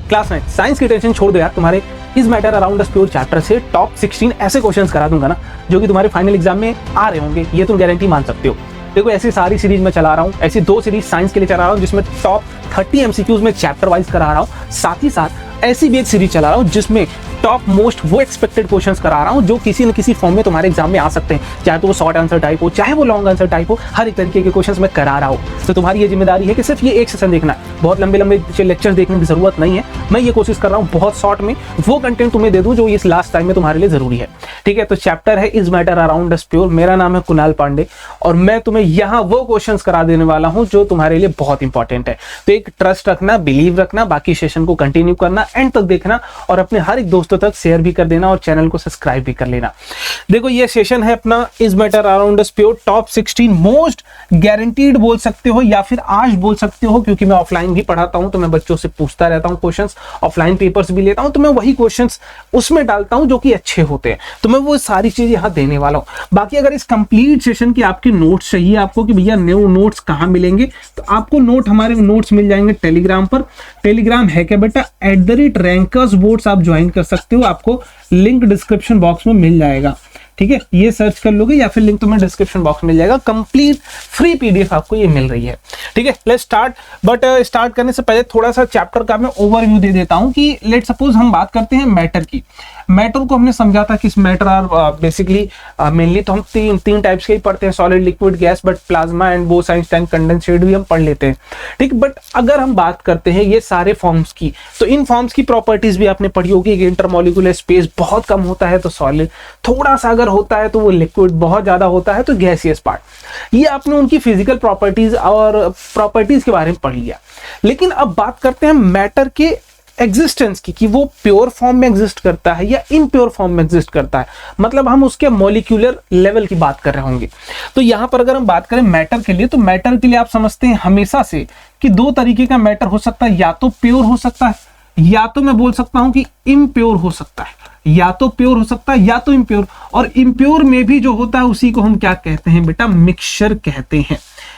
Class 9 science की tension छोड़ दो यार, तुम्हारे is matter around the pure chapter से टॉप 16 ऐसे क्वेश्चंस करा दूंगा ना जो कि तुम्हारे फाइनल एग्जाम में आ रहे होंगे, ये तुम गारंटी मान सकते हो। देखो ऐसी सारी सीरीज में चला रहा हूँ, ऐसी 2 सीरीज साइंस के लिए चला रहा हूँ जिसमें टॉप 30 एमसीक्यूज में चैप्टर वाइज करा रहा हूँ, साथ ही साथ ऐसी भी एक सीरीज चला रहा हूँ जिसमें टॉप मोस्ट वो एक्सपेक्टेड क्वेश्चंस करा रहा हूँ जो किसी न किसी फॉर्म में तुम्हारे एग्जाम में आ सकते हैं, चाहे तो वो शॉर्ट आंसर टाइप हो चाहे वो लॉन्ग आंसर टाइप हो, हर एक तरीके के क्वेश्चंस मैं करा रहा हूँ। तो तुम्हारी ये जिम्मेदारी है कि सिर्फ ये एक सेशन देखना है, बहुत लंबे लंबे लेक्चर्स देखने की जरूरत नहीं है। मैं ये कोशिश कर रहा हूँ बहुत शॉर्ट में वो कंटेंट तुम्हें दे दूं जो इस लास्ट टाइम में तुम्हारे लिए जरूरी है। ठीक है, तो चैप्टर है is matter around the pure. मेरा नाम है कुणाल पांडे और मैं तुम्हें यहाँ वो क्वेश्चंस करा देने वाला हूँ जो तुम्हारे लिए बहुत इंपॉर्टेंट है। तो एक ट्रस्ट रखना, बिलीव रखना, बाकी सेशन को कंटिन्यू करना, एंड तक देखना और अपने हर एक दोस्तों तक शेयर भी कर देना और चैनल को सब्सक्राइब भी कर लेना। देखो ये सेशन है अपना is matter around the pure top 16 most guaranteed बोल सकते हो या फिर आज बोल सकते हो, क्योंकि मैं ऑफलाइन भी पढ़ाता हूं तो मैं बच्चों से पूछता रहता हूं क्वेश्चंस, ऑफलाइन पेपर्स भी लेता हूं तो मैं वही क्वेश्चंस उसमें डालता हूं जो कि अच्छे होते हैं, तो मैं वो सारी चीजें यहां देने वाला हूं। बाकी अगर इस कंप्लीट सेशन की आपके नोट्स चाहिए आपको कि भैया न्यू नोट्स कहां मिलेंगे, तो आपको हमारे नोट्स मिल जाएंगे टेलीग्राम पर। टेलीग्राम है क्या बेटा, @रैंकर्स बोर्ड्स आप ज्वाइन कर सकते हो, आपको लिंक डिस्क्रिप्शन बॉक्स में मिल जाएगा। ठीक है, ये सर्च कर लोगे या फिर लिंक तुम्हें डिस्क्रिप्शन बॉक्स में मिल जाएगा, कंप्लीट फ्री पीडीएफ आपको ये मिल रही है। ठीक है, लेट्स स्टार्ट। बट स्टार्ट करने से पहले थोड़ा सा चैप्टर का मैं ओवरव्यू दे देता हूं कि लेट सपोज हम बात करते हैं मैटर की। मैटर को हमने समझा था कि मैटर आर बेसिकली मेनली तो हम तीन टाइप्स के ही पढ़ते हैं, solid, liquid, gas, but plasma and boss Einstein condensate भी हम पढ़ लेते हैं। ठीक, बट अगर हम बात करते हैं ये सारे फॉर्म्स की, तो इन फॉर्म्स की प्रॉपर्टीज भी आपने पढ़ी होगी कि इंटरमॉलिक्यूलर स्पेस बहुत कम होता है तो सॉलिड, थोड़ा सा अगर होता है तो वो लिक्विड, बहुत ज्यादा होता है तो गैसियस पार्ट। ये आपने उनकी फिजिकल प्रॉपर्टीज और प्रॉपर्टीज के बारे में पढ़ लिया। लेकिन अब बात करते हैं मैटर के एग्जिस्टेंस की, कि वो प्योर फॉर्म में एग्जिस्ट करता है या इम्प्योर फॉर्म में एग्जिस्ट करता है, मतलब हम उसके मॉलिक्यूलर लेवल की बात कर रहे होंगे। तो यहां पर अगर हम बात करें मैटर के लिए, तो मैटर के लिए आप समझते हैं हमेशा से कि 2 तरीके का मैटर हो सकता है, या तो प्योर हो सकता है या तो मैं बोल सकता हूं कि इम्प्योर हो सकता है, या तो प्योर हो सकता है या तो इम्प्योर। और इम्प्योर में भी जो होता है उसी को हम क्या कहते हैं बेटा, मिक्सचर कहते हैं।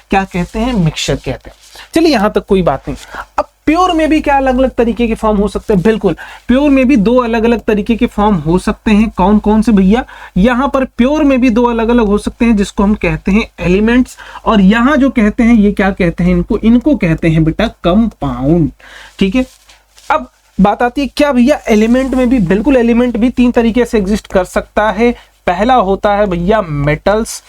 क्या कहते हैं, मिक्सचर कहते हैं। चलिए यहां तक कोई बात नहीं। अब प्योर में भी क्या अलग अलग तरीके के फॉर्म हो सकते हैं, बिल्कुल प्योर में भी 2 अलग अलग तरीके के फॉर्म हो सकते हैं। कौन कौन से भैया, यहां पर प्योर में भी 2 अलग अलग हो सकते हैं जिसको हम कहते हैं एलिमेंट्स, और यहां जो कहते हैं ये क्या कहते हैं, इनको कहते हैं बेटा कंपाउंड। ठीक है, अब बात आती है क्या भैया एलिमेंट में भी, बिल्कुल एलिमेंट भी 3 तरीके से एग्जिस्ट कर सकता है। पहला होता है भैया मेटल्स,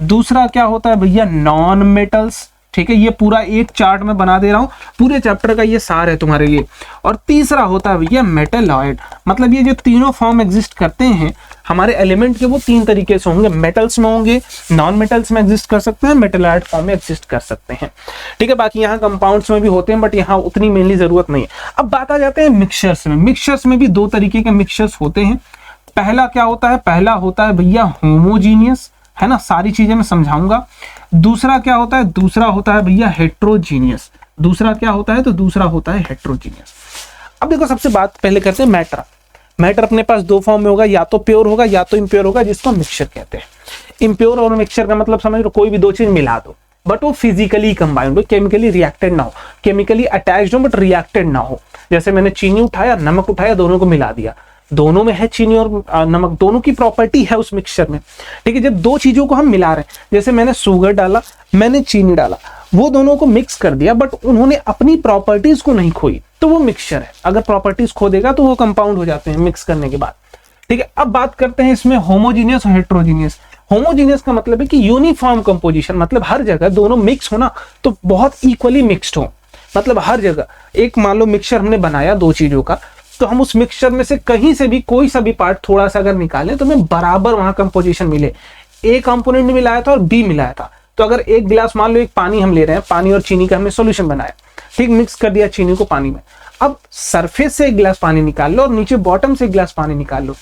दूसरा क्या होता है भैया नॉन मेटल्स। ठीक है, ये पूरा एक चार्ट में बना दे रहा हूं, पूरे चैप्टर का ये सार है तुम्हारे लिए। और तीसरा होता है भैया मेटलॉइड, मतलब ये जो तीनों फॉर्म एग्जिस्ट करते हैं हमारे एलिमेंट के, वो 3 तरीके से होंगे, मेटल्स में होंगे, नॉन मेटल्स में एग्जिस्ट कर सकते हैं, मेटलॉइड फॉर्म में एग्जिस्ट कर सकते हैं। ठीक है, बाकी यहाँ कंपाउंड्स में भी होते हैं बट यहाँ उतनी मेनली जरूरत नहीं है। अब बात आ जाते हैं मिक्सचर्स में। मिक्सचर्स में भी 2 तरीके के मिक्सचर्स होते हैं। पहला क्या होता है, पहला होता है भैया होमोजीनियस, है ना, सारी चीजें मैं समझाऊंगा। दूसरा क्या होता है, दूसरा होता है भैया हेट्रोजीनियस। दूसरा क्या होता है, तो दूसरा होता है हेट्रोजीनियस। अब देखो सबसे बात पहले करते हैं मैटर। मैटर अपने पास 2 फॉर्म में होगा, या तो प्योर होगा या तो इम्प्योर होगा, जिसको मिक्सचर कहते हैं। इम्प्योर और मिक्सचर का मतलब समझ लो, कोई भी 2 चीज मिला दो बट वो फिजिकली कंबाइंड हो, केमिकली रिएक्टेड ना हो, केमिकली अटैच्ड हो बट रिएक्टेड ना हो। जैसे मैंने चीनी उठाया, नमक उठाया, दोनों को मिला दिया, दोनों में है चीनी और नमक, दोनों की प्रॉपर्टी है उस मिक्सचर में। ठीक है, जब 2 चीजों को हम मिला रहे हैं, जैसे मैंने शुगर डाला, मैंने चीनी डाला, वो दोनों को मिक्स कर दिया बट उन्होंने अपनी प्रॉपर्टीज को नहीं खोई, तो वो मिक्सचर है। अगर प्रॉपर्टीज खो देगा तो वो कंपाउंड हो जाते हैं मिक्स करने के बाद। ठीक है, अब बात करते हैं इसमें होमोजीनियस और हेट्रोजीनियस। होमोजीनियस का मतलब है कि यूनिफॉर्म कंपोजिशन, मतलब हर जगह दोनों मिक्स होना तो बहुत इक्वली मिक्स्ड हो, मतलब हर जगह एक मान लो मिक्सचर हमने बनाया 2 चीजों का, तो हम उस मिक्सचर में से कहीं से भी कोई सा भी पार्ट थोड़ा सा अगर निकालें तो हमें बराबर वहां कंपोजिशन मिले। ए कंपोनेंट मिलाया था और बी मिलाया था, तो अगर एक गिलास मान लो एक पानी हम ले रहे हैं, पानी और चीनी का हमने सॉल्यूशन बनाया, ठीक, मिक्स कर दिया चीनी को पानी में। अब सरफेस से 1 गिलास पानी निकाल लो और नीचे बॉटम से 1 गिलास पानी निकाल लो,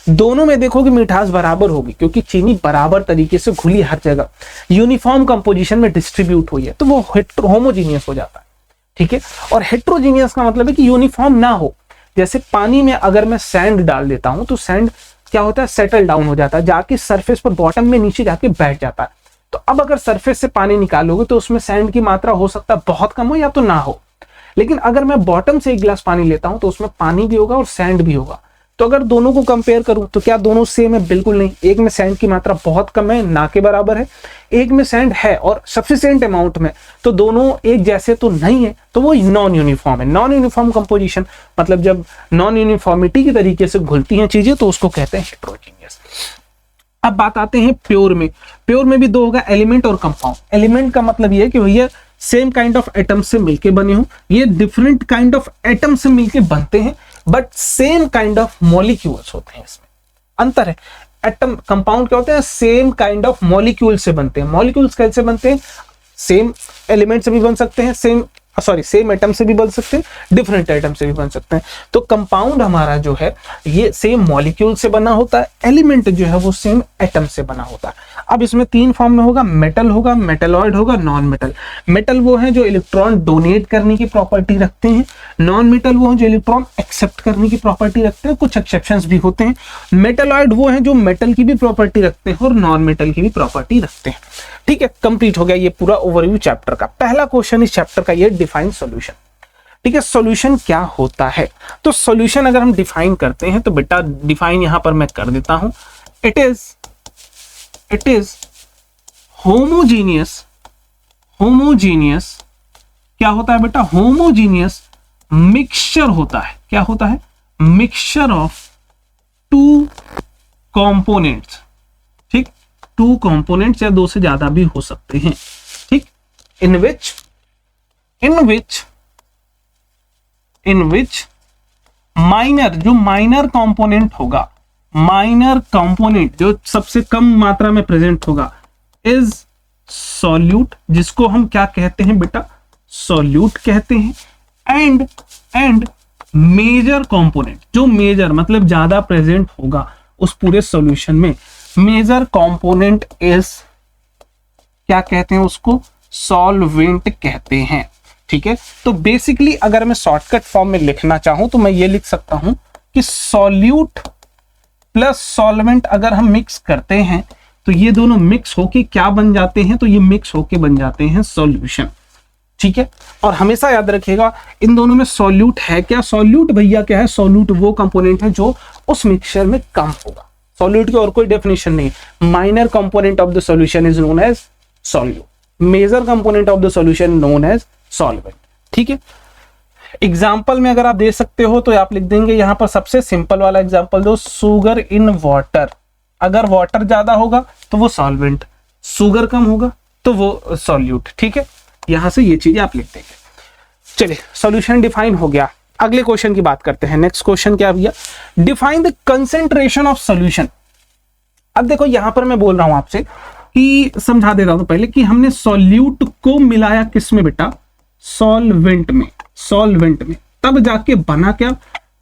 दोनों में देखो कि मिठास बराबर होगी, क्योंकि चीनी बराबर तरीके से घुली, हर जगह यूनिफॉर्म कंपोजिशन में डिस्ट्रीब्यूट हुई है, तो वो होमोजीनियस हो जाता है। ठीक है, और हेट्रोजीनियस का मतलब है कि यूनिफॉर्म ना हो। जैसे पानी में अगर मैं सैंड डाल देता हूं तो सैंड क्या होता है, सेटल डाउन हो जाता है, जाके सरफेस पर बॉटम में नीचे जाके बैठ जाता है। तो अब अगर सरफेस से पानी निकालोगे तो उसमें सैंड की मात्रा हो सकता है बहुत कम हो या तो ना हो, लेकिन अगर मैं बॉटम से एक गिलास पानी लेता हूं तो उसमें पानी भी होगा और सैंड भी होगा। तो अगर दोनों को कंपेयर करूं तो क्या दोनों सेम है? बिल्कुल नहीं। एक में सैंड की मात्रा बहुत कम है, ना के बराबर है, एक में सैंड है और सफिशिएंट अमाउंट में, तो दोनों एक जैसे तो नहीं है, तो वो नॉन यूनिफॉर्म है। नॉन यूनिफॉर्म कंपोजिशन मतलब जब नॉन यूनिफॉर्मिटी की तरीके से घुलती हैं चीजें तो उसको कहते हैं हेटेरोजीनियस। अब बात आते हैं प्योर में। प्योर में भी दो होगा, एलिमेंट और कंपाउंड। एलिमेंट का मतलब ये है कि भैया सेम काइंड ऑफ एटम से मिलके बने हो, ये डिफरेंट काइंड ऑफ एटम से मिलके बनते हैं but same kind of molecules होते हैं, इसमें अंतर है। एटम कंपाउंड क्या होते हैं? सेम काइंड ऑफ मॉलिक्यूल से बनते हैं। मॉलिक्यूल्स कैसे बनते हैं? सेम एलिमेंट से भी बन सकते हैं, सेम एटम से भी बन सकते हैं, डिफरेंट एटम से भी बन सकते हैं। तो कंपाउंड हमारा जो है ये सेम मॉलिक्यूल से बना होता है, एलिमेंट जो है वो सेम एटम से बना होता है। अब इसमें तीन फॉर्म में होगा, मेटल होगा, मेटलॉइड होगा, नॉन मेटल। मेटल वो है जो इलेक्ट्रॉन डोनेट करने की प्रॉपर्टी रखते हैं, नॉन मेटल वो है जो इलेक्ट्रॉन एक्सेप्ट करने की प्रॉपर्टी रखते हैं, कुछ एक्सेप्शंस भी होते हैं। मेटलॉइड वो है जो मेटल की भी प्रॉपर्टी रखते हैं और नॉन मेटल की भी प्रॉपर्टी रखते हैं। ठीक है, कंप्लीट हो गया ये पूरा ओवरव्यू चैप्टर का। पहला क्वेश्चन इस चैप्टर का ये डिफाइन सॉल्यूशन। ठीक है, सॉल्यूशन क्या होता है? तो सॉल्यूशन अगर हम डिफाइन करते हैं तो बेटा डिफाइन यहां पर मैं कर देता हूं, इट इज होमोजीनियस क्या होता है बेटा? होमोजीनियस मिक्सचर होता है। क्या होता है? Mixture of two components. ठीक, टू कंपोनेंट्स या दो से ज्यादा भी हो सकते हैं। ठीक, इन विच माइनर, जो माइनर कंपोनेंट होगा, माइनर कंपोनेंट जो सबसे कम मात्रा में प्रेजेंट होगा, इज सॉल्यूट, जिसको हम क्या कहते हैं बेटा? सॉल्यूट कहते हैं। एंड मेजर कंपोनेंट, जो मेजर मतलब ज्यादा प्रेजेंट होगा उस पूरे सॉल्यूशन में, मेजर कंपोनेंट इज क्या कहते हैं? उसको सॉल्वेंट कहते हैं। ठीक है, तो बेसिकली अगर मैं शॉर्टकट फॉर्म में लिखना चाहूं तो मैं ये लिख सकता हूं कि सॉल्यूट प्लस सॉल्वेंट अगर हम मिक्स करते हैं तो ये दोनों मिक्स होके क्या बन जाते हैं? तो ये मिक्स होके बन जाते हैं सॉल्यूशन। ठीक है, और हमेशा याद रखिएगा इन दोनों में सॉल्यूट है क्या? सॉल्यूट भैया क्या है? सॉल्यूट वो कंपोनेंट है जो उस मिक्सचर में कम होगा। सॉल्यूट की और कोई डेफिनेशन नहीं है। Minor component of the solution is known as solute, major component of the solution known as solvent. ठीक है, एग्जाम्पल में अगर आप दे सकते हो तो आप लिख देंगे यहां पर सबसे सिंपल वाला एग्जाम्पल दो, सुगर इन वाटर। अगर वाटर ज्यादा होगा तो वो सॉल्वेंट, सुगर कम होगा तो वो सॉल्यूट। ठीक है, यहां से ये चीजें आप लिख देंगे। चलिए, सॉल्यूशन डिफाइन हो गया। अगले क्वेश्चन की बात करते हैं। नेक्स्ट क्वेश्चन क्या भैया? Define the concentration of solution. अब देखो यहां पर मैं बोल रहा हूं आपसे कि समझा दे रहा हूं पहले कि हमने सॉल्यूट को मिलाया किस में बेटा? सॉल्वेंट में। तब जाके बना क्या?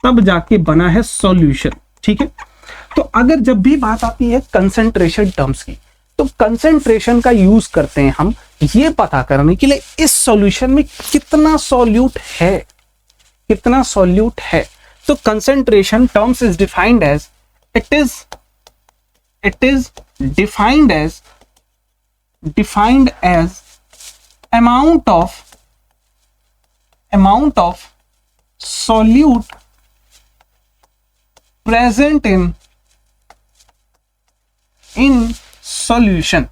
तब जाके बना है सॉल्यूशन। ठीक है, तो अगर जब भी बात आती है कंसेंट्रेशन टर्म्स की तो कंसेंट्रेशन का यूज करते हैं हम ये पता करने के लिए इस सॉल्यूशन में कितना सॉल्यूट है, कितना सॉल्यूट है। तो concentration terms is defined as it is defined as amount of solute present in solution,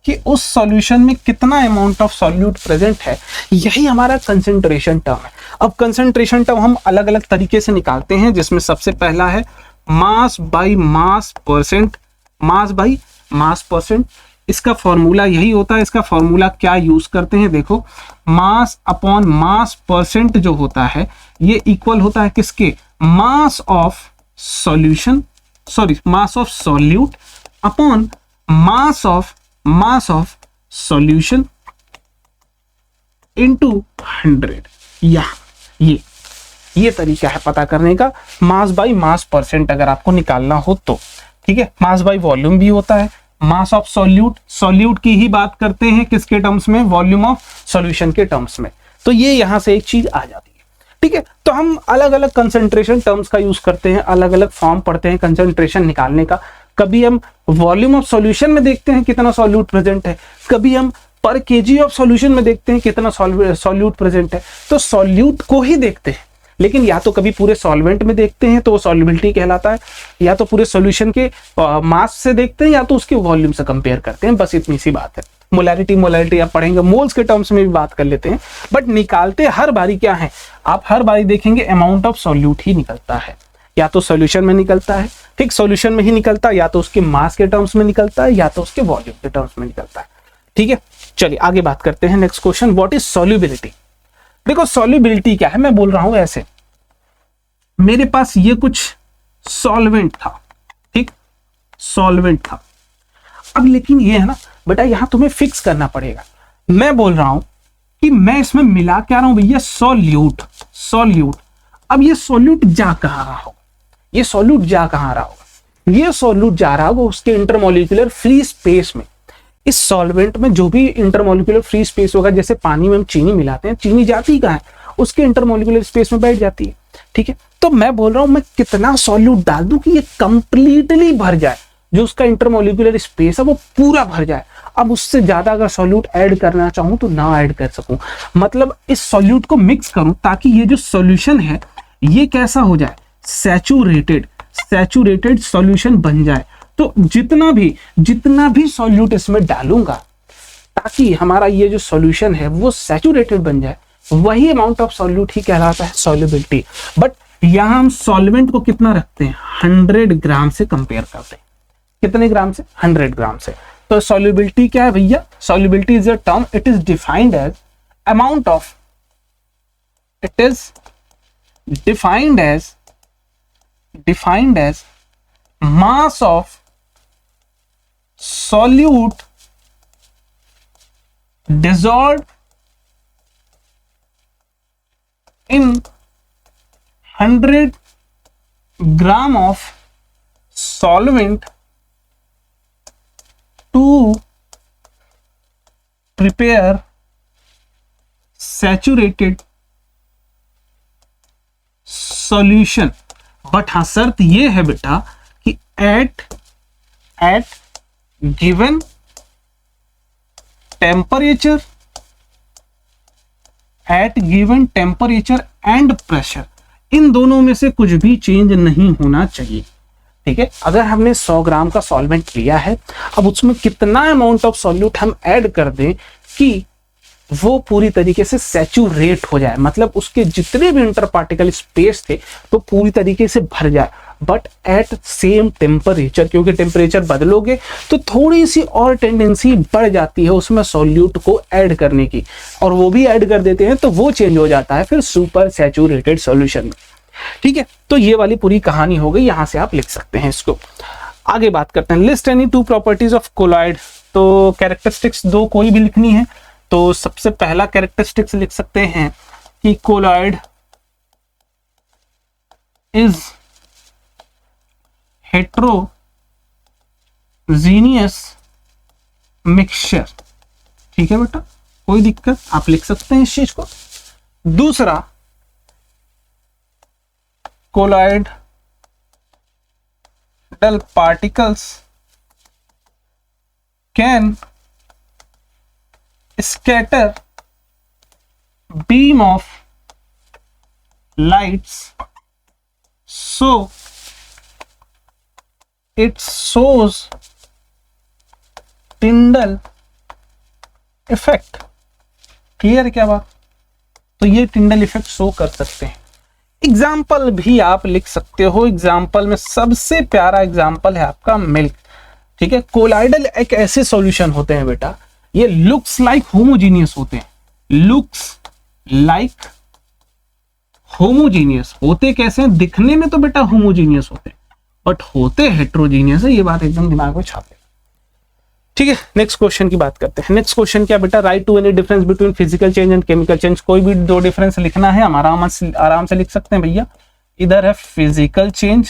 कि उस सॉल्यूशन में कितना अमाउंट ऑफ सॉल्यूट प्रेजेंट है, यही हमारा कंसेंट्रेशन टर्म है। अब कंसेंट्रेशन टर्म हम अलग अलग तरीके से निकालते हैं, जिसमें सबसे पहला है mass by mass percent. Mass by mass percent, इसका फॉर्मूला यही होता है। इसका फॉर्मूला क्या यूज करते हैं? देखो, मास अपॉन मास परसेंट जो होता है ये इक्वल होता है किसके? Mass of solution, sorry mass of solute upon mass of solution into 100। ये तरीका है पता करने का, मास बाई मास परसेंट अगर आपको निकालना हो तो। ठीक है, मास बाई वॉल्यूम भी होता है। मास ऑफ सॉल्यूट की ही बात करते हैं किसके टर्म्स में? वॉल्यूम ऑफ सॉल्यूशन के टर्म्स में। तो ये यहां से एक चीज आ जाती है। ठीक है, तो हम अलग अलग कंसेंट्रेशन टर्म्स का यूज करते हैं, अलग अलग फॉर्म पढ़ते हैं कंसेंट्रेशन निकालने का। कभी हम वॉल्यूम ऑफ सॉल्यूशन में देखते हैं कितना सॉल्यूट प्रेजेंट है, कभी हम पर केजी ऑफ सॉल्यूशन में देखते हैं कितना सॉल्यूट प्रेजेंट है, तो सॉल्यूट को ही देखते हैं, लेकिन या तो कभी पूरे सॉल्वेंट में देखते हैं तो वो सॉल्युबिलिटी कहलाता है, या तो पूरे सॉल्यूशन के मास से देखते हैं, या तो उसके वॉल्यूम से कंपेयर करते हैं। बस इतनी सी बात है। मोलैरिटी आप पढ़ेंगे, मोल्स के टर्म्स में भी बात कर लेते हैं, बट निकालते हर बारी क्या है, आप हर बारी देखेंगे अमाउंट ऑफ सॉल्यूट ही निकलता है, या तो सॉल्यूशन में निकलता है, ठीक, सॉल्यूशन में ही निकलता है, या तो उसके मास के टर्म्स में निकलता है, या तो उसके वॉल्यूम के टर्म्स में निकलता है। ठीक है, चलिए आगे बात करते हैं। Next question, what is solubility. देखो सॉल्युबिलिटी क्या है, मैं बोल रहा हूं ऐसे, मेरे पास ये कुछ सॉल्वेंट था, ठीक, सॉल्वेंट था। अब लेकिन ये है ना बेटा, यहां तुम्हें फिक्स करना पड़ेगा। मैं बोल रहा हूं कि मैं इसमें मिला क्या रहा हूं भैया, सॉल्यूट, सॉल्यूट। अब ये सॉल्यूट जा कहां रहा होगा, ये सॉल्यूट जा कहां रहा होगा, ये सॉल्यूट जा रहा होगा उसके इंटरमोलिकुलर फ्री स्पेस में। इस सॉल्वेंट में जो भी इंटरमोलिकुलर फ्री स्पेस होगा, जैसे पानी में हम चीनी मिलाते हैं, चीनी जाती कहां है, उसके इंटरमोलिकुलर स्पेस में बैठ जाती है। ठीक है, तो मैं बोल रहा हूं मैं कितना सॉल्यूट डाल दूं कि ये कंप्लीटली भर जाए, जो उसका इंटरमोलिकुलर स्पेस है वो पूरा भर जाए। अब उससे ज्यादा अगर सॉल्यूट ऐड करना चाहूं तो ना ऐड कर सकूं, मतलब इस सॉल्यूट को मिक्स करूं ताकि ये जो सॉल्यूशन है ये कैसा हो जाए, सैचुरेटेड, सैचुरेटेड सॉल्यूशन बन जाए। तो जितना भी सॉल्यूट इसमें डालूंगा ताकि हमारा ये जो सॉल्यूशन है वो सैचुरेटेड बन जाए, वही अमाउंट ऑफ सॉल्यूट ही कहलाता है सॉल्युबिलिटी। बट यहां हम सॉल्वेंट को कितना रखते हैं, 100 ग्राम से कंपेयर करते हैं। कितने ग्राम से, 100 ग्राम से। तो सॉल्युबिलिटी क्या है भैया, solubility is a term, it is defined as amount of, it is defined as mass of solute dissolved in 100 gram of solvent to prepare saturated solution। But हाँ शर्त ये है बेटा कि at given temperature, at given temperature and pressure, इन दोनों में से कुछ भी चेंज नहीं होना चाहिए। ठीक है, अगर हमने 100 ग्राम का सॉल्वेंट लिया है, अब उसमें कितना अमाउंट ऑफ सॉल्यूट हम ऐड कर दें कि वो पूरी तरीके से सैचुरेट हो जाए, मतलब उसके जितने भी इंटर पार्टिकल स्पेस थे तो पूरी तरीके से भर जाए, बट एट सेम टेम्परेचर, क्योंकि टेम्परेचर बदलोगे तो थोड़ी सी और टेंडेंसी बढ़ जाती है उसमें सॉल्यूट को ऐड करने की, और वो भी ऐड कर देते हैं तो वो चेंज हो जाता है फिर सुपर सैचुरेटेड सॉल्यूशन में। ठीक है, तो ये वाली पूरी कहानी हो गई, यहां से आप लिख सकते हैं इसको। आगे बात करते हैं, list any 2 properties of colloid. तो कैरेक्टरिस्टिक्स 2 कोई भी लिखनी है तो सबसे पहला कैरेक्टरिस्टिक्स लिख सकते हैं कि कोलॉइड इज हेट्रोजीनियस मिक्सचर। ठीक है बेटा, कोई दिक्कत, आप लिख सकते हैं इस चीज को। दूसरा, colloidal particles can scatter beam of lights, so it shows Tyndall effect। Clear क्या बात, तो ये टिंडल इफेक्ट शो कर सकते हैं। एग्जाम्पल भी आप लिख सकते हो, एग्जाम्पल में सबसे प्यारा एग्जाम्पल है आपका मिल्क। ठीक है, कोलाइडल एक ऐसे सॉल्यूशन होते हैं बेटा, ये लुक्स लाइक होमोजीनियस होते हैं, लुक्स लाइक होमोजीनियस होते कैसे हैं, दिखने में तो बेटा होमोजीनियस होते हैं बट होते हेट्रोजीनियस है, ये बात एकदम दिमाग में छापे। ठीक है, नेक्स्ट क्वेश्चन की बात करते हैं। नेक्स्ट क्वेश्चन क्या बेटा, write to any difference between physical change and chemical change. कोई भी 2 डिफरेंस लिखना है हम आराम से लिख सकते हैं भैया। इधर है फिजिकल चेंज,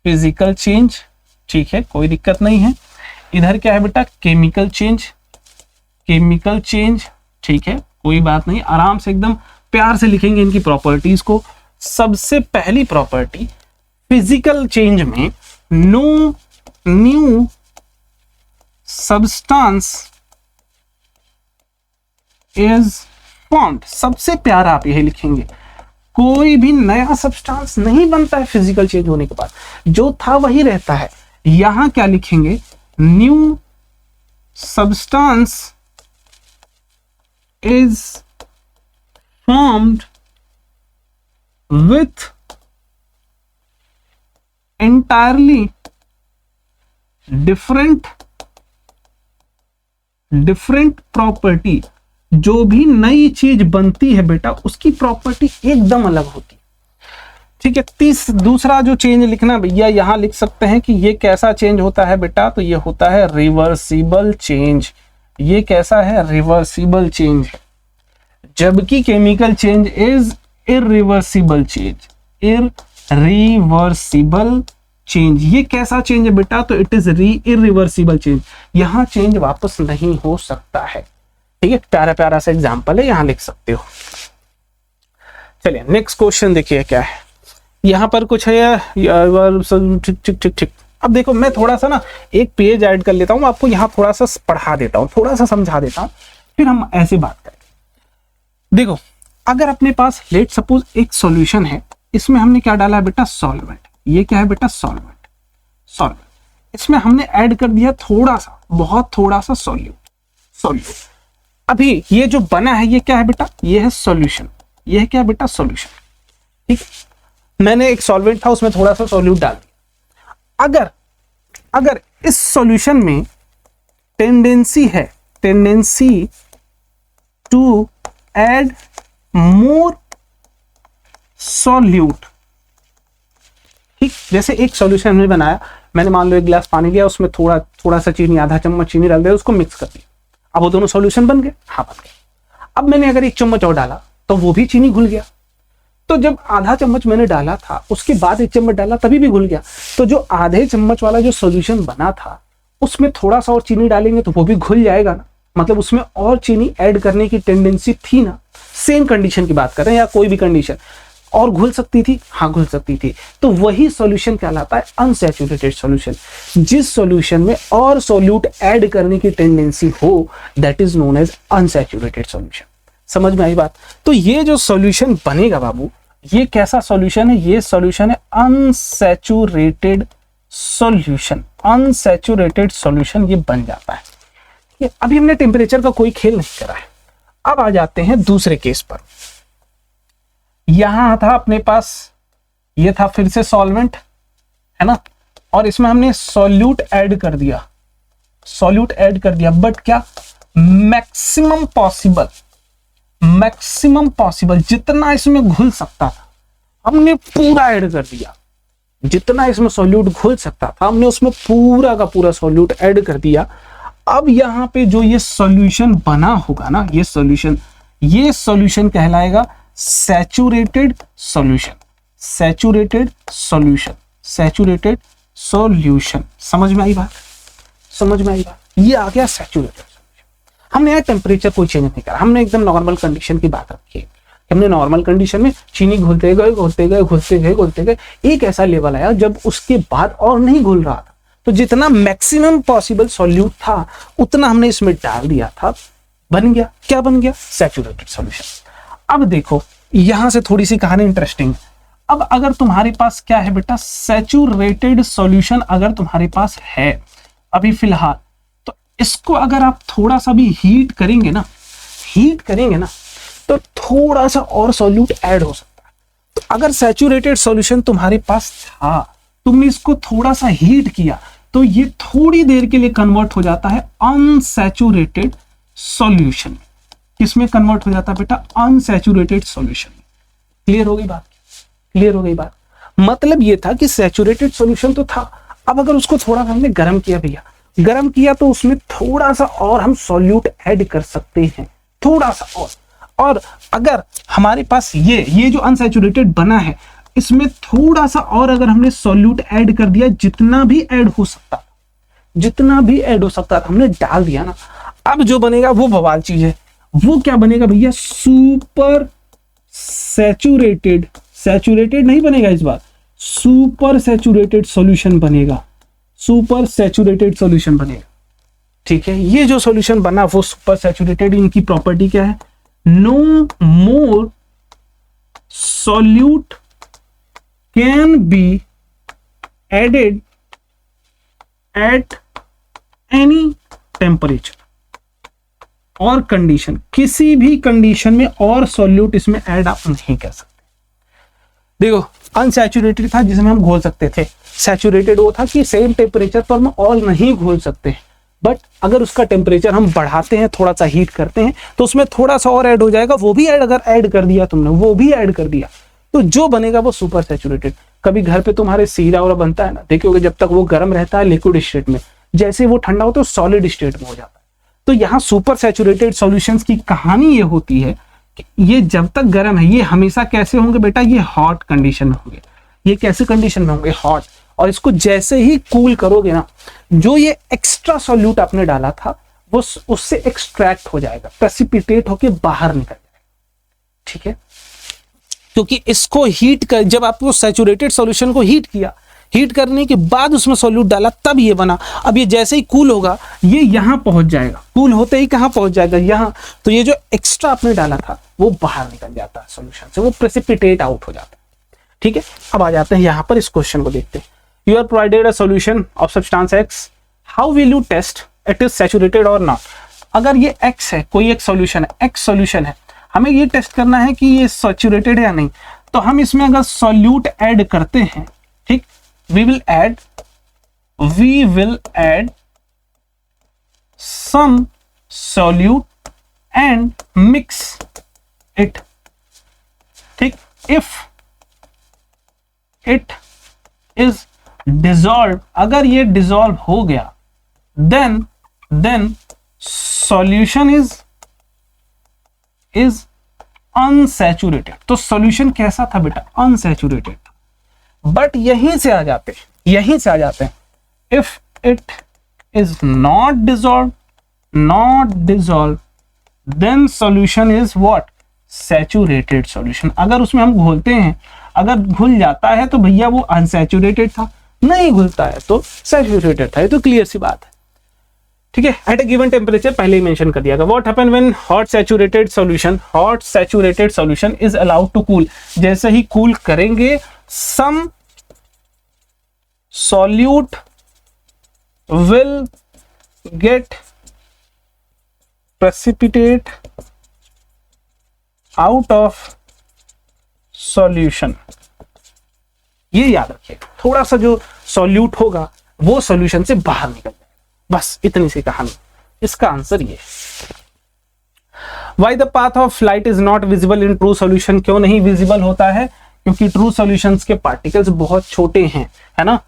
फिजिकल चेंज, ठीक है कोई दिक्कत नहीं है। इधर क्या है बेटा, केमिकल चेंज, केमिकल चेंज, ठीक है कोई बात नहीं, आराम से एकदम प्यार से लिखेंगे इनकी प्रॉपर्टीज को। सबसे पहली प्रॉपर्टी, फिजिकल चेंज में no new substance is formed, सबसे प्यारा आप यही लिखेंगे, कोई भी नया सब्सटेंस नहीं बनता है फिजिकल चेंज होने के बाद, जो था वही रहता है। यहां क्या लिखेंगे, new substance is formed with entirely different property. जो भी नई चीज बनती है बेटा उसकी प्रॉपर्टी एकदम अलग होती है। ठीक है। दूसरा जो चेंज लिखना भैया, यहां लिख सकते हैं कि ये कैसा चेंज होता है बेटा, तो ये होता है रिवर्सिबल चेंज। ये कैसा है, रिवर्सिबल चेंज, जबकि chemical change is irreversible change, irreversible change. ये कैसा चेंज है बेटा, तो इट इज इरिवर्सिबल चेंज, यहां चेंज वापस नहीं हो सकता है। ठीक है, प्यारा प्यारा सा एग्जांपल है, यहां लिख सकते हो। चलिए नेक्स्ट क्वेश्चन देखिए क्या है, यहां पर कुछ है ठीक ठीक ठीक ठीक। अब देखो मैं थोड़ा सा ना एक पेज ऐड कर लेता हूं, आपको यहां थोड़ा सा पढ़ा देता हूं, थोड़ा सा समझा देता हूं, फिर हम ऐसे बात करेंगे। देखो अगर अपने पास लेट सपोज एक सॉल्यूशन है, इसमें हमने क्या डाला है बेटा, सॉल्वेंट। ये क्या है बेटा, सॉल्वेंट, सॉल्वेंट। इसमें हमने ऐड कर दिया थोड़ा सा, बहुत थोड़ा सा सॉल्यूट। अभी ये जो बना है ये क्या है बेटा, ये है सॉल्यूशन। ये है क्या बेटा, सॉल्यूशन। ठीक है, मैंने एक सॉल्वेंट था उसमें थोड़ा सा सॉल्यूट डाल दिया। अगर इस सॉल्यूशन में tendency to add more solute. ठीक, जैसे एक सॉल्यूशन हमने बनाया, मैंने मान लो एक गिलास पानी लिया, उसमें थोड़ा सा चीनी, आधा चम्मच चीनी डाल दिया, उसको मिक्स कर दिया, अब वो दोनों सॉल्यूशन बन गए। हाँ बन गए। अब मैंने अगर एक चम्मच और डाला तो वो भी चीनी घुल गया। तो जब आधा चम्मच मैंने डाला था उसके बाद एक चम्मच डाला तभी भी घुल गया। तो जो आधे चम्मच वाला जो सॉल्यूशन बना था उसमें थोड़ा सा और चीनी डालेंगे तो वो भी घुल जाएगा ना, मतलब उसमें और चीनी ऐड करने की टेंडेंसी थी ना। सेम कंडीशन की बात कर रहे हैं या कोई भी कंडीशन, और घुल सकती थी, हाँ घुल सकती थी। तो वही सॉल्यूशन कहलाता है अनसैचुरेटेड सॉल्यूशन। जिस सॉल्यूशन में और सॉल्यूट ऐड करने की टेंडेंसी हो that is known as unsaturated solution. समझ में आई बात। तो ये जो सॉल्यूशन बनेगा बाबू, ये कैसा सॉल्यूशन है, ये सॉल्यूशन है अनसैचुरेटेड सॉल्यूशन। अनसैचुरेटेड सॉल्यूशन ये बन जाता है। अभी हमने टेम्परेचर का कोई खेल नहीं करा है। अब आ जाते हैं दूसरे केस पर। यहां था अपने पास, ये था फिर से सॉल्वेंट है ना, और इसमें हमने सॉल्यूट ऐड कर दिया, बट क्या, मैक्सिमम पॉसिबल जितना इसमें घुल सकता था हमने पूरा ऐड कर दिया। जितना इसमें सॉल्यूट घुल सकता था हमने उसमें पूरा का पूरा सॉल्यूट ऐड कर दिया। अब यहां पे जो ये सॉल्यूशन बना होगा ना, ये सॉल्यूशन कहलाएगा सैचुरेटेड सॉल्यूशन। समझ में आई बात, ये आ गया सैचुरेटेड सॉल्यूशन। हमने यार टेम्परेचर कोई चेंज नहीं करा, हमने एकदम नॉर्मल कंडीशन की बात रखी है। हमने नॉर्मल कंडीशन में चीनी घुलते गए, एक ऐसा लेवल आया जब उसके बाद और नहीं घुल रहा था, तो जितना मैक्सिमम पॉसिबल सॉल्यूट था उतना हमने इसमें डाल दिया था, बन गया क्या, बन गया सैचुरेटेड सॉल्यूशन। अब देखो यहां से थोड़ी सी कहानी इंटरेस्टिंग। अब अगर तुम्हारे पास क्या है बेटा, सैचुरेटेड सॉल्यूशन अगर तुम्हारे पास है अभी फिलहाल, तो इसको अगर आप थोड़ा सा भी हीट करेंगे ना, तो थोड़ा सा और सॉल्यूट ऐड हो सकता है। तो अगर सैचुरेटेड सॉल्यूशन तुम्हारे पास था, तुमने इसको थोड़ा सा हीट किया, तो ये थोड़ी देर के लिए कन्वर्ट हो जाता है अनसैचुरेटेड सॉल्यूशन। किसमें कन्वर्ट हो जाता है बेटा, अनसैचुरेटेड सॉल्यूशन। क्लियर हो गई बात। मतलब ये था कि सैचुरेटेड सॉल्यूशन तो था, अब अगर उसको थोड़ा हमने गर्म किया तो उसमें थोड़ा सा और हम सॉल्यूट ऐड कर सकते हैं, थोड़ा सा और अगर हमारे पास ये जो अनसैचुरेटेड बना है इसमें थोड़ा सा और अगर हमने सॉल्यूट ऐड कर दिया, जितना भी ऐड हो सकता था हमने डाल दिया ना, अब जो बनेगा वो बवाल चीज है। वो क्या बनेगा भैया, सुपर सैचुरेटेड नहीं बनेगा इस बार, सुपर सैचुरेटेड सॉल्यूशन बनेगा। ठीक है, ये जो सॉल्यूशन बना वो सुपर सैचुरेटेड, इनकी प्रॉपर्टी क्या है, no more solute can be added at any temperature और कंडीशन, किसी भी कंडीशन में और सॉल्यूट इसमें ऐड आप नहीं कर सकते। देखो अनसैचुरेटेड था जिसमें हम घोल सकते थे, सैचुरेटेड वो था कि सेम टेम्परेचर पर हम ऑल नहीं घोल सकते, बट अगर उसका टेम्परेचर हम बढ़ाते हैं, थोड़ा सा हीट करते हैं, तो उसमें थोड़ा सा और ऐड हो जाएगा, वो भी ऐड अगर ऐड कर दिया तुमने, वो भी ऐड कर दिया, तो जो बनेगा वो सुपर सैचुरेटेड। कभी घर पे तुम्हारे सीरा और बनता है ना, देखोगे जब तक वो गर्म रहता है लिक्विड स्टेट में, जैसे वो ठंडा होता है सॉलिड स्टेट में हो जाता है। तो यहाँ सुपर सैचुरेटेड सॉल्यूशंस की कहानी ये होती है कि ये जब तक गर्म है, ये हमेशा कैसे होंगे बेटा, ये हॉट कंडीशन में होंगे। ये कैसे कंडीशन में होंगे, हॉट। और इसको जैसे ही कूल करोगे ना, जो ये एक्स्ट्रा सॉल्यूट आपने डाला था वो उससे एक्सट्रैक्ट हो जाएगा, प्रेसिपिटेट होके बाहर निकल जाएगा, ठीक है। क्योंकि इसको हीट कर, जब आपको सैचुरेटेड सॉल्यूशन को हीट किया, हीट करने के बाद उसमें सॉल्यूट डाला, तब ये बना। अब ये जैसे ही कूल होगा ये यहां पहुंच जाएगा, कूल होते ही कहां पहुंच जाएगा, यहां। तो ये जो एक्स्ट्रा आपने डाला था वो बाहर निकल जाता है सॉल्यूशन से, वो प्रेसिपिटेट आउट हो जाता है, ठीक है। अब आ जाते हैं यहां पर, इस क्वेश्चन को देखते हैं। You are provided a solution of substance X, how will you test it is saturated और नॉट। अगर ये एक्स है, कोई एक सॉल्यूशन है, एक्स सॉल्यूशन है, हमें ये टेस्ट करना है कि ये सैचुरेटेड है या नहीं। तो हम इसमें अगर सॉल्यूट ऐड करते हैं, ठीक, we will add some solute and mix it, ठीक। if it is dissolved, अगर ये dissolve हो गया, then solution is unsaturated। तो solution कैसा था बेटा, unsaturated। बट यहीं से आ जाते हैं, if it is not dissolve then solution is what, saturated solution. अगर उसमें हम घोलते हैं, अगर घुल जाता है तो भैया वो अनसैचुरेटेड था, नहीं घुलता है तो सैचुरेटेड था। ये तो क्लियर सी बात है, ठीक है। एट ए गिवन टेम्परेचर पहले ही मेंशन कर दिया था। What happen when hot saturated solution is allowed to cool, जैसे ही कूल करेंगे some solute will get precipitate out of solution। ये याद रखिएगा, थोड़ा सा जो सॉल्यूट होगा वो सॉल्यूशन से बाहर निकल जाएगा, बस इतनी सी कहानी। इसका आंसर ये। Why the path of light is not visible in true solution, क्यों नहीं विजिबल होता है, क्योंकि ट्रू सॉल्यूशंस के पार्टिकल्स बहुत छोटे हैं, है ना।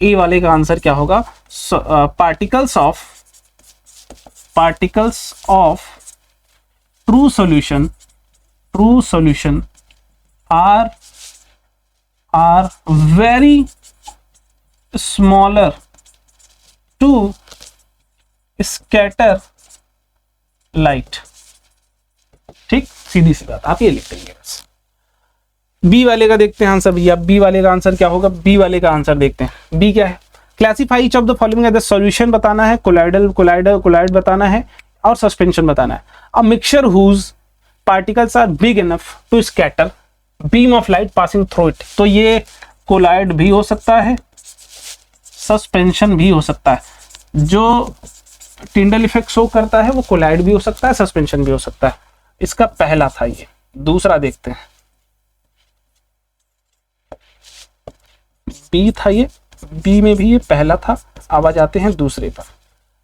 ए वाले का आंसर क्या होगा, particles of true solution are very smaller to scatter light, ठीक, सीधी सी बात, आप ये लिख देंगे बस। बी वाले का देखते हैं आंसर भैया, बी वाले का आंसर क्या होगा, बी वाले का आंसर देखते हैं। बी क्या है, classify each of the following as solution बताना है, कोलाइड बताना है और सस्पेंशन बताना है। A mixture whose particles are big enough to scatter beam of light passing through it. तो ये कोलाइड भी हो सकता है, सस्पेंशन भी हो सकता है। जो टिंडल इफेक्ट शो करता है वो कोलाइड भी हो सकता है, सस्पेंशन भी हो सकता है। इसका पहला था ये। दूसरा देखते हैं, बी था ये, बी में भी ये पहला था। अब आ जाते हैं दूसरे पर।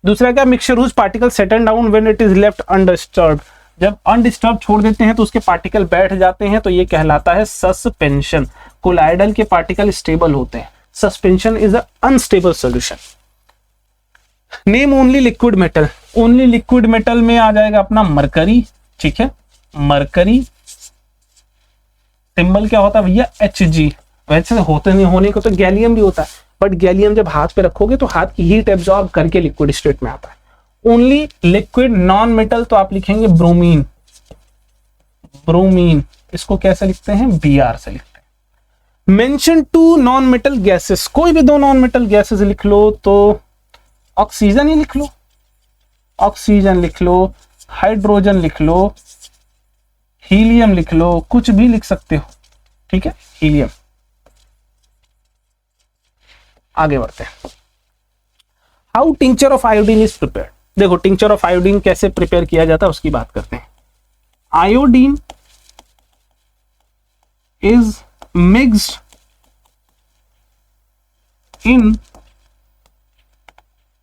दूसरा क्या, mixture whose particle settle down when it is left undisturbed. जब अनडिस्टर्ब छोड़ देते हैं तो उसके पार्टिकल बैठ जाते हैं, तो ये कहलाता है सस्पेंशन। कोलाइडल के पार्टिकल स्टेबल होते हैं, suspension is a unstable solution. Name only liquid metal, only liquid metal में आ जाएगा अपना मरकरी, ठीक है। मरकरी सिंबल क्या होता है भैया, Hg। वैसे होते नहीं, होने को तो गैलियम भी होता है, बट गैलियम जब हाथ पे रखोगे तो हाथ की हीट एब्जॉर्ब करके लिक्विड स्टेट में आता है। ओनली लिक्विड नॉन मेटल तो आप लिखेंगे ब्रोमीन। ब्रोमीन इसको कैसे लिखते हैं, Br से लिखते हैं। Mention to non metal gases, कोई भी दो नॉन मेटल गैसेस लिख लो, तो ऑक्सीजन ही लिख लो, ऑक्सीजन लिख लो, हाइड्रोजन लिख लो, हीलियम लिख लो, कुछ भी लिख सकते हो, ठीक है, हीलियम। आगे बढ़ते हैं। How tincture of iodine is prepared. देखो टिंचर ऑफ आयोडीन कैसे प्रिपेयर किया जाता है उसकी बात करते हैं। Iodine is mixed in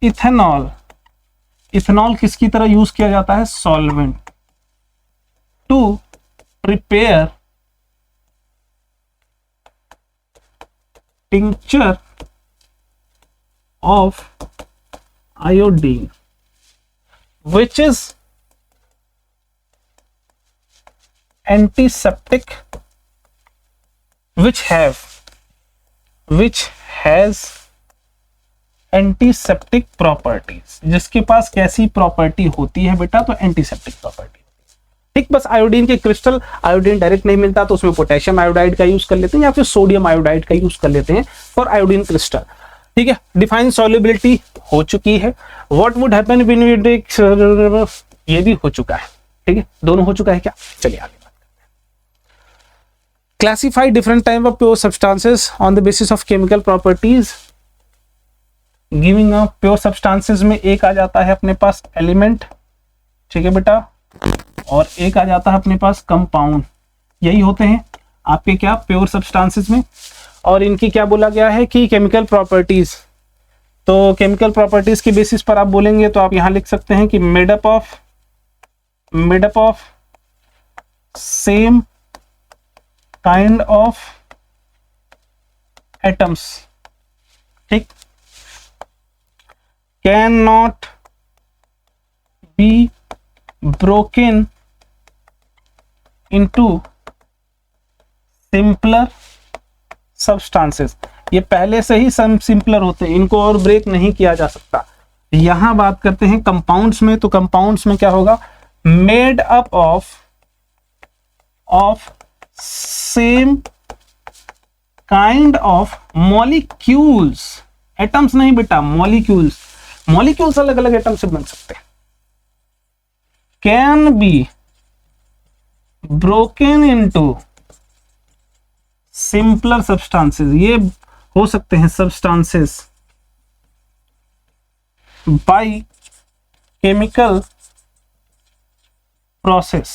ethanol. Ethanol किसकी तरह यूज किया जाता है, solvent, to prepare tincture of iodine which is antiseptic, which has antiseptic properties, जिसके पास कैसी प्रॉपर्टी होती है बेटा, तो एंटीसेप्टिक प्रॉपर्टी। ठीक, बस आयोडीन के क्रिस्टल, आयोडीन डायरेक्ट नहीं मिलता तो उसमें पोटेशियम आयोडाइड का यूज कर लेते हैं या फिर सोडियम आयोडाइड का यूज कर लेते हैं फॉर आयोडीन क्रिस्टल। ठीक है, डिफाइन सॉल्युबिलिटी हो चुकी है। What would happen when we take, ये भी हो चुका है। ठीक है, दोनों हो चुका है क्या, चलिए आगे बात करते हैं। Classify different type of pure substances on the basis of chemical properties giving a pure substances में एक आ जाता है अपने पास एलिमेंट, ठीक है बेटा, और एक आ जाता है अपने पास कंपाउंड। यही होते हैं आपके क्या प्योर सब्सटेंसेस में। और इनकी क्या बोला गया है कि केमिकल प्रॉपर्टीज, तो केमिकल प्रॉपर्टीज के बेसिस पर आप बोलेंगे तो आप यहां लिख सकते हैं कि made up of same kind of atoms. ठीक, can not be broken into simpler substances. ये पहले से ही सिंपलर होते हैं, इनको और ब्रेक नहीं किया जा सकता। यहां बात करते हैं कंपाउंड्स में, तो कंपाउंड्स में क्या होगा, made up of same kind of molecules. Atoms नहीं बेटा, मॉलिक्यूल्स। मॉलिक्यूल्स अलग अलग एटम से बन सकते हैं। Can be broken into simpler substances, ये हो सकते हैं सब्सटेंसेस बाय केमिकल प्रोसेस।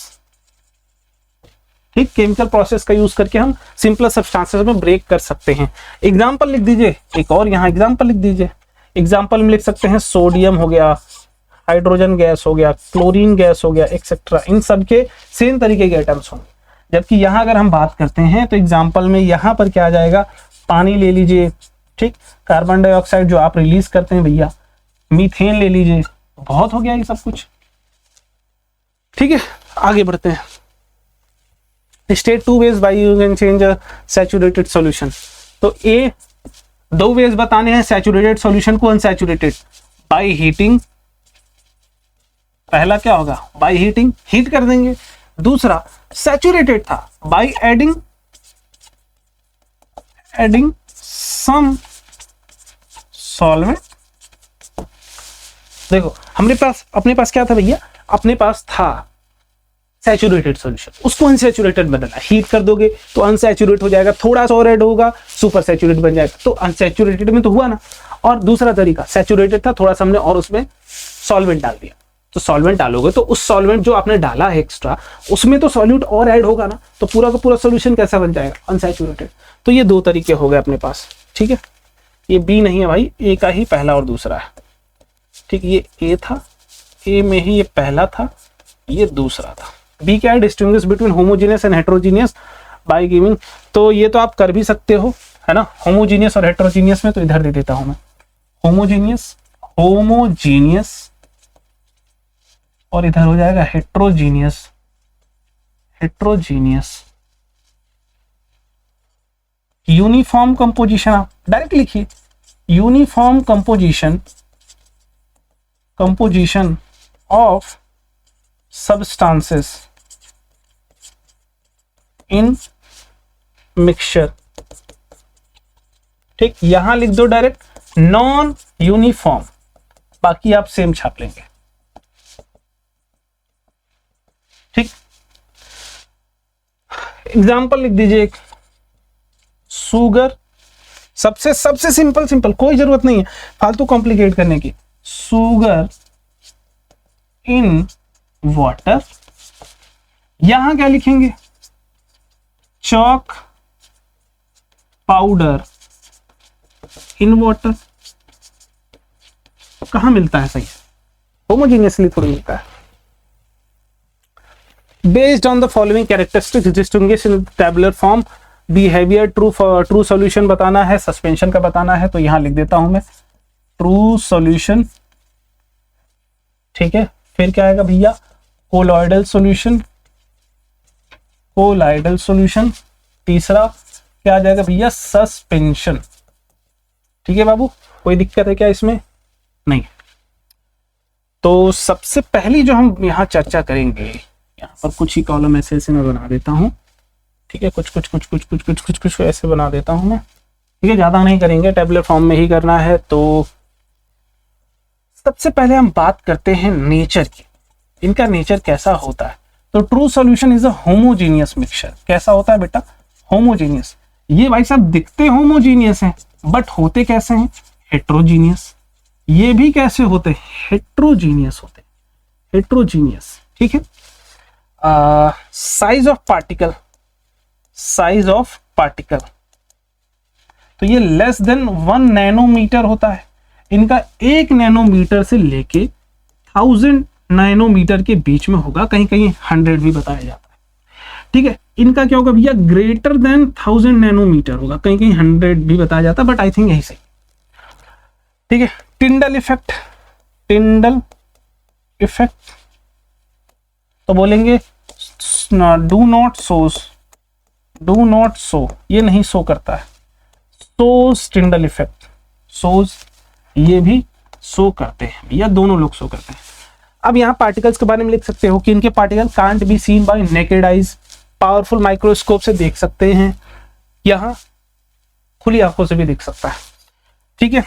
ठीक, केमिकल प्रोसेस का यूज करके हम सिंपलर सब्सटेंसेस में ब्रेक कर सकते हैं। एग्जांपल लिख दीजिए, एक और यहां एग्जांपल लिख दीजिए। एग्जांपल में लिख सकते हैं सोडियम हो गया, हाइड्रोजन गैस हो गया, क्लोरीन गैस हो गया, एक्सेट्रा। इन सब के सेम तरीके के एटम्स होंगे। जबकि यहां अगर हम बात करते हैं तो एग्जांपल में यहां पर क्या आ जाएगा, पानी ले लीजिए, ठीक, कार्बन डाइऑक्साइड जो आप रिलीज करते हैं भैया, मीथेन ले लीजिए, बहुत हो गया ये सब कुछ। ठीक है, आगे बढ़ते हैं। State two ways by you can change a saturated solution. तो ए दो वेज बताने हैं सैचुरेटेड सॉल्यूशन को अनसैचुरेटेड, बाय हीटिंग। पहला क्या होगा, बाय हीटिंग, हीट कर देंगे। दूसरा सैचुरेटेड था बाय एडिंग सम सॉल्वेंट। देखो अपने पास क्या था भैया, अपने पास था सैचुरेटेड सॉल्यूशन, उसको अनसैचुरेटेड बनाना, हीट कर दोगे तो अनसैचुरेट हो जाएगा, थोड़ा सा और ऐड होगा सुपर सैचुरेट बन जाएगा। तो अनसैचुरेटेड में तो हुआ ना। और दूसरा तरीका, सैचुरेटेड था, थोड़ा सा हमने और उसमें सॉल्वेंट डाल दिया। तो सॉल्वेंट डालोगे तो उस सॉल्वेंट जो आपने डाला है एक्स्ट्रा, उसमें तो सॉल्यूट और ऐड होगा ना, तो पूरा का पूरा सॉल्यूशन कैसा बन जाएगा, अनसैचुरेटेड। तो ये दो तरीके हो गए अपने पास। ठीक है, ये बी नहीं है भाई, ए का ही पहला और दूसरा है। ठीक, ये ए था, ए में ही ये पहला था, ये दूसरा था। बी क्या है, distinguish between homogeneous and heterogeneous by giving. तो ये तो आप कर भी सकते हो, है ना, होमोजीनियस और हेट्रोजीनियस में। तो इधर दे देता हूं मैं, होमोजीनियस और इधर हो जाएगा हेट्रोजीनियस। यूनिफॉर्म कंपोजिशन, आप डायरेक्ट लिखिए, uniform composition of substances in mixture। ठीक, यहां लिख दो डायरेक्ट नॉन यूनिफॉर्म, बाकी आप सेम छाप लेंगे। ठीक, एग्जाम्पल लिख दीजिए एक, शुगर, सबसे सिंपल, कोई जरूरत नहीं है फालतू कॉम्प्लिकेट करने की। शुगर इन वाटर, यहां क्या लिखेंगे, चॉक पाउडर इन वाटर। कहां मिलता है सही, होमोजीनियसली थोड़ी मिलता है। Based on the following characteristics distinguish in tabular form, behaviour true solution बताना है, सस्पेंशन का बताना है, तो यहां लिख देता हूं मैं ट्रू सॉल्यूशन। ठीक है, फिर क्या आएगा भैया, कोलॉइडल सॉल्यूशन, कोलॉइडल सॉल्यूशन। तीसरा क्या आ जाएगा भैया, सस्पेंशन। ठीक है बाबू, कोई दिक्कत है क्या इसमें, नहीं। तो सबसे पहली जो हम यहां चर्चा करेंगे, यहाँ पर कुछ ही कॉलम ऐसे मैं बना देता हूं। ठीक है, कुछ ऐसे बना देता हूं मैं। ठीक है, ज्यादा नहीं करेंगे, टेबुलर फॉर्म में ही करना है। तो सबसे पहले हम बात करते हैं नेचर की, इनका नेचर कैसा होता है। तो true solution is a homogeneous mixture. कैसा होता है बेटा, होमोजीनियस। ये भाई साहब दिखते होमोजीनियस हैं, बट होते कैसे हैं, हेट्रोजीनियस। ये भी कैसे होते हैं, हेट्रोजीनियस होते हैं, हेट्रोजीनियस। ठीक है, size of particle, size of particle, तो ये लेस देन 1 नैनोमीटर होता है। इनका 1 नैनोमीटर से लेके 1000 नैनोमीटर के बीच में होगा, कहीं कहीं 100 भी बताया जाता है। ठीक है, इनका क्या होगा भैया, ग्रेटर देन 1000 नैनोमीटर होगा, कहीं कहीं 100 भी बताया जाता है, बट आई थिंक यही सही। ठीक है, टिंडल इफेक्ट, टिंडल इफेक्ट तो बोलेंगे do not shows, do not show, ये नहीं सो करता है, सोज टिंडल इफेक्ट, सोज ये भी सो करते हैं भैया, दोनों लोग सो करते हैं। अब यहाँ पार्टिकल्स के बारे में लिख सकते हो कि इनके particle can't be seen bye naked eyes, powerful microscope से देख सकते हैं, यहाँ खुली आंखों से भी देख सकता है। ठीक है,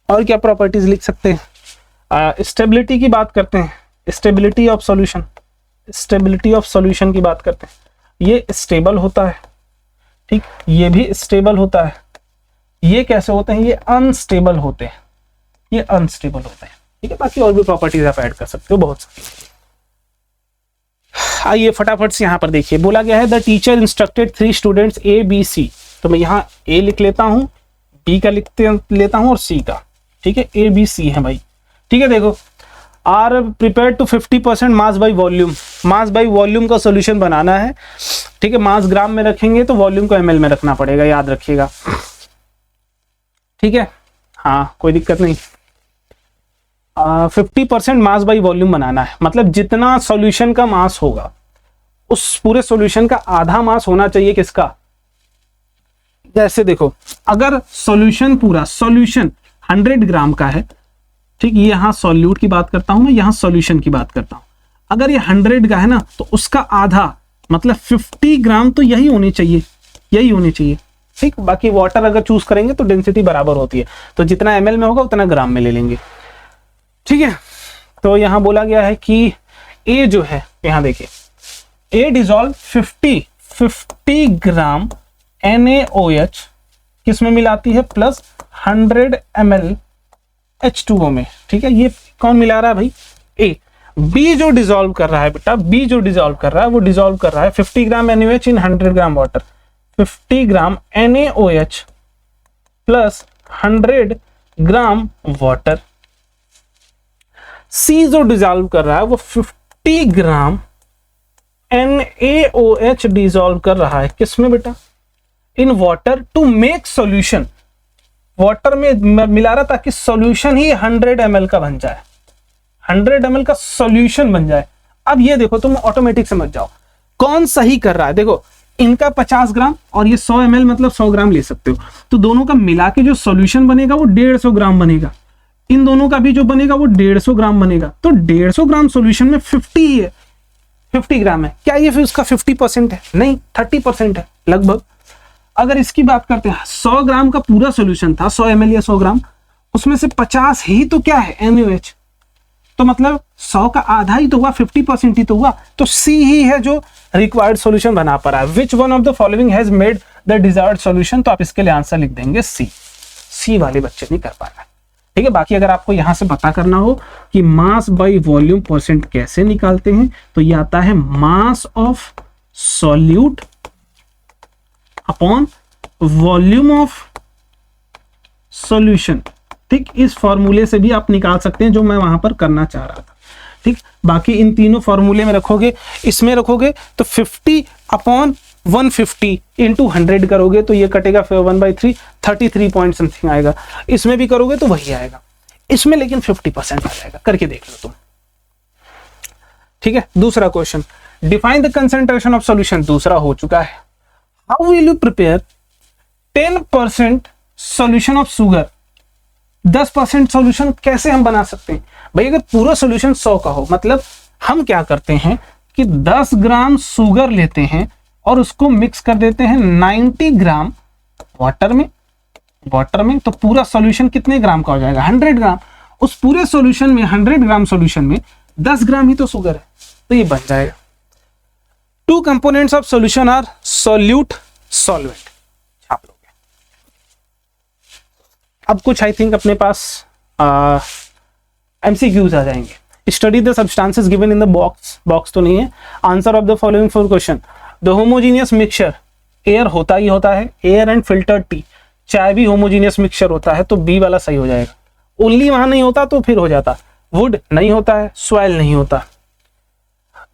और क्या प्रॉपर्टीज लिख सकते हैं, स्टेबिलिटी की बात करते हैं, stability of solution, stability of solution की बात करते हैं। ये स्टेबल होता है, ठीक, ये भी स्टेबल होता है। ये कैसे होते हैं, ये अनस्टेबल होते हैं, ये अनस्टेबल होते हैं। ठीक है, बाकी और भी प्रॉपर्टीज आप ऐड कर सकते हो बहुत सारी। आइए फटाफट से यहाँ पर देखिए, बोला गया है the teacher instructed 3 students A B C, तो मैं यहाँ ए लिख लेता हूँ, बी का लेता हूँ और सी का। ठीक है, ए बी सी है भाई। ठीक है, देखो are prepare to 50% mass by volume, mass by volume का सोल्यूशन बनाना है। ठीक है, मास ग्राम में रखेंगे तो वॉल्यूम को एमएल में रखना पड़ेगा, याद रखिएगा। ठीक है, हाँ कोई दिक्कत नहीं। 50% मास बाई वॉल्यूम बनाना है, मतलब जितना सॉल्यूशन का मास होगा उस पूरे सॉल्यूशन का आधा मास होना चाहिए किसका। जैसे देखो, अगर सॉल्यूशन पूरा सॉल्यूशन 100 ग्राम का है, ठीक, ये यहाँ सॉल्यूट की बात करता हूं मैं, यहाँ सॉल्यूशन की बात करता हूं। अगर ये 100 का है ना, तो उसका आधा मतलब 50 ग्राम तो यही होनी चाहिए, यही होनी चाहिए। ठीक, बाकी वाटर अगर चूज करेंगे तो डेंसिटी बराबर होती है, तो जितना ml में होगा उतना ग्राम में ले लेंगे। ठीक है, तो यहां बोला गया है कि A जो है, यहां देखिए, A डिजॉल्व 50 ग्राम NaOH किस में मिलाती है, प्लस 100 ml H2O में। ठीक है, ये कौन मिला रहा है भाई, A। B जो डिजॉल्व कर रहा है बेटा, B जो डिजॉल्व कर रहा है वो डिजॉल्व कर रहा है 50 ग्राम NaOH इन 100 ग्राम वाटर, 50 ग्राम NaOH plus 100 gram water. C जो डिजॉल्व कर रहा है वो 50 ग्राम NaOH डिजॉल्व कर रहा है किसमें बेटा, in water to make solution, water में मिला रहा ताकि सॉल्यूशन ही 100 ml का बन जाए, 100 ml का सॉल्यूशन बन जाए। अब ये देखो, तुम ऑटोमेटिक समझ जाओ कौन सही कर रहा है। देखो, इनका 50 ग्राम और ये 100 ml मतलब 100 ग्राम ले सकते हो, तो दोनों का मिला के जो सॉल्यूशन बनेगा वो 150 ग्राम बनेगा। इन दोनों का भी जो बनेगा वो 150 ग्राम बनेगा, तो 150 ग्राम सॉल्यूशन में 50 ही है, 50 ग्राम है। क्या ये फिर उसका 50% है, नहीं 30% है लगभग। अगर इसकी बात करते हैं, 100 ग्राम का पूरा सॉल्यूशन था, 100 ml या 100 ग्राम, उसमें से 50 ही तो क्या है, NaOH, तो मतलब 100 का आधा ही तो हुआ, 50% ही तो हुआ। तो C ही है जो रिक्वायर्ड सॉल्यूशन बना पा रहा है। Which one of the following has made the desired solution, तो आप इसके लिए आंसर लिख देंगे सी वाले बच्चे नहीं कर पा रहा है। ठीक है, बाकी अगर आपको यहां से पता करना हो कि मास बाई वॉल्यूम परसेंट कैसे निकालते हैं, तो ये आता है mass of solute upon volume of solution. ठीक, इस फॉर्मूले से भी आप निकाल सकते हैं जो मैं वहां पर करना चाह रहा था। ठीक, बाकी इन तीनों फॉर्मूले में रखोगे, इसमें रखोगे तो 50 अपॉन 150 इंटू 100 करोगे तो ये कटेगा 1/3, 33 पॉइंट समथिंग आएगा। इसमें भी करोगे तो वही आएगा, इसमें लेकिन 50% आ जाएगा। करके देख लो तुम। ठीक है, दूसरा question, define the concentration of solution, दूसरा हो चुका है। How will you prepare 10% solution of sugar, 10% solution कैसे हम बना सकते हैं भाई? अगर पूरा सॉल्यूशन 100 का हो, मतलब हम क्या करते हैं कि 10 ग्राम शुगर लेते हैं और उसको मिक्स कर देते हैं 90 ग्राम वाटर में, तो पूरा सॉल्यूशन कितने ग्राम का हो जाएगा? 100 ग्राम। उस पूरे सॉल्यूशन में 100 ग्राम सॉल्यूशन में 10 ग्राम ही तो शुगर है, तो ये बन जाएगा। 2 components of solution are solute solvent, छाप लोगे। अब कुछ आई थिंक अपने पास MCQs आ जाएंगे। Study the substances given in the box तो नहीं है। Answer of the following 4 question. The homogeneous mixture, air होता ही होता है, एयर एंड फिल्टर्ड टी। चाय भी होमोजीनियस मिक्सचर होता है, तो बी वाला सही हो जाएगा। ओनली वहां नहीं होता तो फिर हो जाता। वुड नहीं होता है, सॉइल नहीं होता।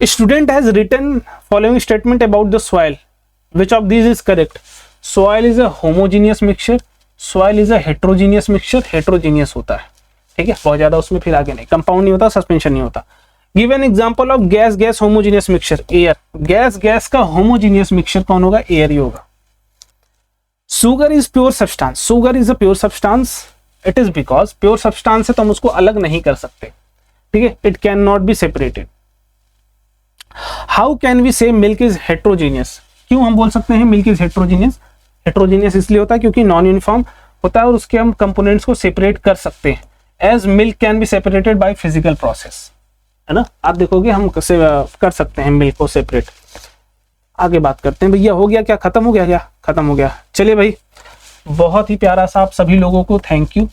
Student has written following statement about the soil, which of this is correct? Soil is a homogeneous mixture, soil is a heterogeneous mixture, heterogeneous होता है। ठीक है, बहुत ज्यादा उसमें फिर आगे नहीं, कंपाउंड नहीं होता, सस्पेंशन नहीं होता। Give an example of gas gas homogeneous mixture, air. Gas gas का होमोजीनियस मिक्सचर कौन होगा? एयर ही होगा। Sugar is pure substance, sugar is a pure substance, it is because pure substance है तो हम उसको अलग नहीं कर सकते। ठीक है, it can not be separated. How can we say milk is heterogeneous? क्यों हम बोल सकते हैं मिल्क इज हेट्रोजीनियस? हेट्रोजीनियस इसलिए होता है क्योंकि नॉन यूनिफॉर्म होता है और उसके हम कंपोनेंट्स को सेपरेट कर सकते हैं। As milk can be separated by physical process, है ना। आप देखोगे हम कैसे कर सकते हैं मिल्क को सेपरेट। आगे बात करते हैं। भैया हो गया क्या? खत्म हो गया क्या? खत्म हो गया। चलिए भाई, बहुत ही प्यारा सा आप सभी लोगों को थैंक यू।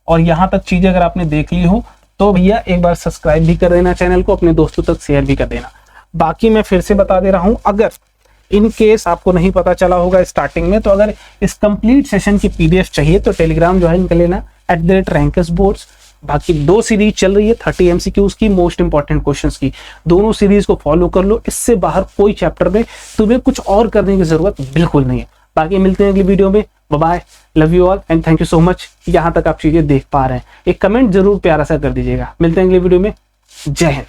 और यहाँ तक चीजें अगर आपने देख ली हो तो भैया एक बार सब्सक्राइब भी कर देना चैनल को, अपने दोस्तों तक शेयर भी कर देना। बाकी मैं फिर से बता दे रहा हूँ, अगर इन केस आपको नहीं पता चला होगा स्टार्टिंग में, तो अगर इस कंप्लीट सेशन की PDF चाहिए तो टेलीग्राम ज्वाइन कर लेना @rankesboards। बाकी 2 सीरीज चल रही है 30 MCQs की, मोस्ट इंपॉर्टेंट क्वेश्चंस की। दोनों सीरीज को फॉलो कर लो, इससे बाहर कोई चैप्टर में तुम्हें कुछ और करने की जरूरत बिल्कुल नहीं है। बाकी मिलते हैं अगली वीडियो में। Bye bye, love you all and thank you so much. यहाँ तक आप चीजें देख पा रहे हैं, एक कमेंट जरूर प्यारा सा कर दीजिएगा। मिलते हैं अगली वीडियो में। जय हिंद।